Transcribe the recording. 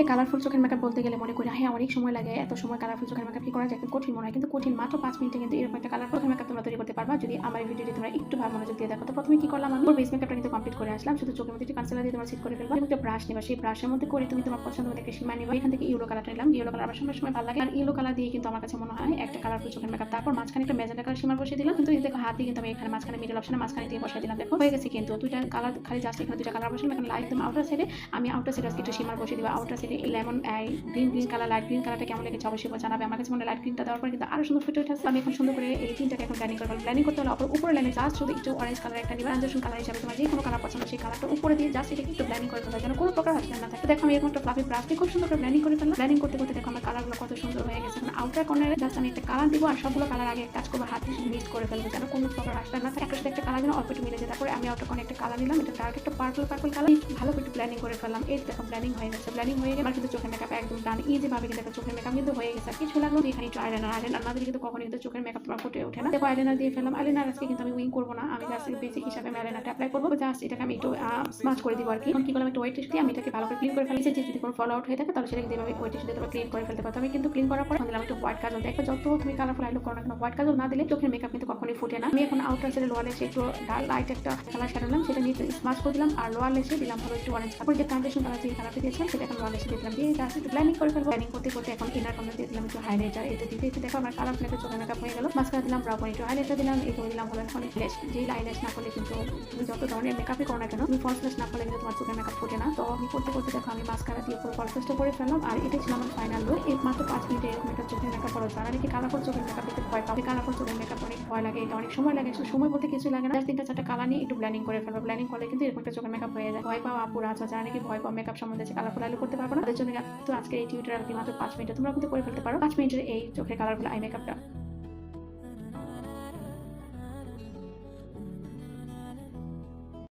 মিনিটে কালারফুল চোখের মেকআপ বলতে গেলে মনে করি হ্যাঁ অনেক সময় লাগে, এত সময় কালারফুল চোখের মেকআপ কি করা যায়, একদম কঠিন মনে হয়, কিন্তু কঠিন মাত্র 5 মিনিটে কিন্তু এরকম একটা কালারফুল চোখের মেকআপ তোমরা তৈরি করতে পারবা যদি আমার ভিডিওটি তোমরা একটু ভালো মনোযোগ দিয়ে দেখো। তো প্রথমে কি করলাম, আমি বেস মেকআপটা কিন্তু কমপ্লিট করে আসলাম, শুধু চোখের মধ্যে একটু কনসিলার দিয়ে তোমরা সেট করে ফেলবা এবং একটা ব্রাশ নিবা, সেই ব্রাশের মধ্যে করে তুমি তোমার পছন্দ মতো একটা শিমার নিবা। এখান থেকে ইয়েলো কালারটা নিলাম, ইয়েলো কালার আমার সময় ভালো লাগে, আর ইয়েলো কালার দিয়ে কিন্তু আমার কাছে মনে হয় একটা কালারফুল চোখের মেকআপ। তারপর মাঝখানে একটা ম্যাজেন্টা কালার শিমার বসিয়ে দিলাম, কিন্তু দেখো হাত দিয়ে কিন্তু আমি এখানে মাঝখানে মিডল অপশনে মাঝখানে দিয়ে বসিয়ে দিলাম, দেখো হয়ে গেছে কিন্তু দুইটা কালার, খালি জাস্ট এখানে দুইটা কালার বসালাম। এখন লাইট একদম আউটার সাইডে আমি আউটার সাইডে আজকে একটু শিমার বসিয়ে দিবা। আউটার সাইডে এই lemon green colour, light green কালারটা কেমন লেগেছে অবশ্যই জানাবে। আমার কাছে মনে হয় লাইট গ্রিনটা দেওয়ার পর কিন্তু আরো সুন্দর ফুটে উঠেছে। আমি এখন সুন্দর করে এই তিনটাকে এখন ব্লেন্ডিং করবো। ব্লেন্ডিং করতে হলে উপরে লাইনে জাস্ট শুধু একটু অরেঞ্জ কালার একটা নিবা, ট্রানজিশন কালার হিসাবে তোমার যে কোনো কালার পছন্দ সেই কালারটা উপরে দিয়ে জাস্ট এটাকে একটু ব্লেন্ডিং করে ফেলা, যেন কোনো প্রকার হাসি না থাকে। দেখো আমি এরকম একটা ফ্লাফি ব্রাশ দিয়ে খুব সুন্দর করে ব্লেন্ডিং করে ফেললাম। ব্লেন্ডিং করতে করতে দেখো আমার কালারগুলো কত সুন্দর হয়ে গেছে। এখন আউটার কর্নারে জাস্ট আমি একটা কালার দিব, আর সবগুলো কালার আগে কাজ করবো হাত দিয়ে মিক্স করে ফেলবো, যেন কোনো প্রকার হাসি না থাকে। একটা কালার যেন অল্প একটু মিলে যায়। তারপরে আমি আউটার কর্নারে একটা কালার নিলাম, এটা ডার্ক একটা পার্পল কালার, ভালো করে একটু ব্লেন্ডিং করে ফেললাম। এই দেখো ব্লেন্ডিং হয়ে গেছে। ব্লেন্ডিং হয়ে গেলে আমার কিন্তু চোখের মেকআপ একদম ডান, ইজি ভাবে কিন্তু একটা চোখের মেকআপ কিন্তু হয়ে গেছে। কিছু লাগলো এখানে একটু আইলাইনার না দিলে কিন্তু কখনো কিন্তু চোখের মেকআপ তোমার ফুটে ওঠে না। দেখো আইলাইনার দিয়ে ফেললাম। আইলাইনার আজকে কিন্তু আমি উইং করবো না, আমি জাস্ট বেসিক হিসাবে আমি আইলাইনারটা অ্যাপ্লাই করবো। জাস্ট এটাকে আমি একটু স্মাচ করে দিব আর কি। এখন কি করলাম, একটু ওয়েট টিস্যু দিয়ে আমি এটাকে ভালো করে ক্লিন করে ফেলেছি। যে যদি কোনো ফলো আউট হয়ে থাকে তাহলে সেটা কিন্তু এভাবে ওয়েট টিস্যু দিয়ে তোমরা ক্লিন করে ফেলতে পারো। আমি কিন্তু ক্লিন করার পর দিলাম একটু হোয়াইট কাজল। দেখো যত তুমি কালারফুল আই লুক করো না কেন, হোয়াইট কাজল না দিলে চোখের মেকআপ কিন্তু কখনোই ফুটে না। আমি এখন আউটার সাইডে লোয়ার লেসে একটু লাইট একটা কালার সারালাম, সেটা নিয়ে স্মাচ করে দিলাম, আর লোয়ার লেসে দিলাম হলো একটু অরেঞ্জ কালার। যে ট্রানজিশন কালার যে কালারটা দিয়েছিলাম সেটা এখন লোয়ার লেসে দিলাম, দিয়ে জাস্ট একটু ব্লেন্ডিং করে ফেলবো। ব্লেন্ডিং করতে করতে এখন ইনার কর্নার দিয়ে দিলাম একটু হাইলাইটার। এটা দিতে দিতে দেখো আমার কালারফুল একটা চোখের মেকআপ হয়ে গেল। মাঝখানে দিলাম ব্রাউ পয়েন্ট, একটু হাইলাইটার দিলাম, এরপর দিলাম হলো এখন ল্যাশ। যেই আইল্যাশ না করলে কিন্তু তুমি যত ধরনের মেকআপই করো না কেন, তুমি ফলস ল্যাশ না করলে কিন্তু তোমার চোখের মেকআপ ফুটে না। তো আমি করতে করতে দেখো আমি মাস্কারা দিয়ে পুরো ফলস ল্যাশটা করে ফেললাম, আর এটা ছিল আমার ফাইনাল লুক। এই মাত্র 5 মিনিটে এরকম একটা চোখের মেকআপ করো। যারা নাকি কালারফুল চোখের মেকআপ দিতে ভয় পাবে, কালারফুল চোখের মেকআপ অনেক ভয় লাগে, এটা অনেক সময় লাগে। সময় বলতে কিছু লাগে না, জাস্ট 3-4টা কালার নিয়ে একটু ব্লেন্ডিং করে ফেলবো। ব্লেন্ডিং করলে কিন্তু এরকম একটা চোখের মেকআপ হয়ে যায়। ভয় পাওয়া আপুরা আচ্ছা, যারা নাকি ভয় পাওয়া মেকআপ সম্বন্ধে কালারফুল আই লুক করতে পারবো না, তাদের জন্য তো আজকে এই টিউটোরিয়ালটি মাত্র 5 মিনিটে তোমরা কিন্তু করে ফেলতে পারো 5 মিনিটের এই চোখের কালারফুল আই মেকআপটা।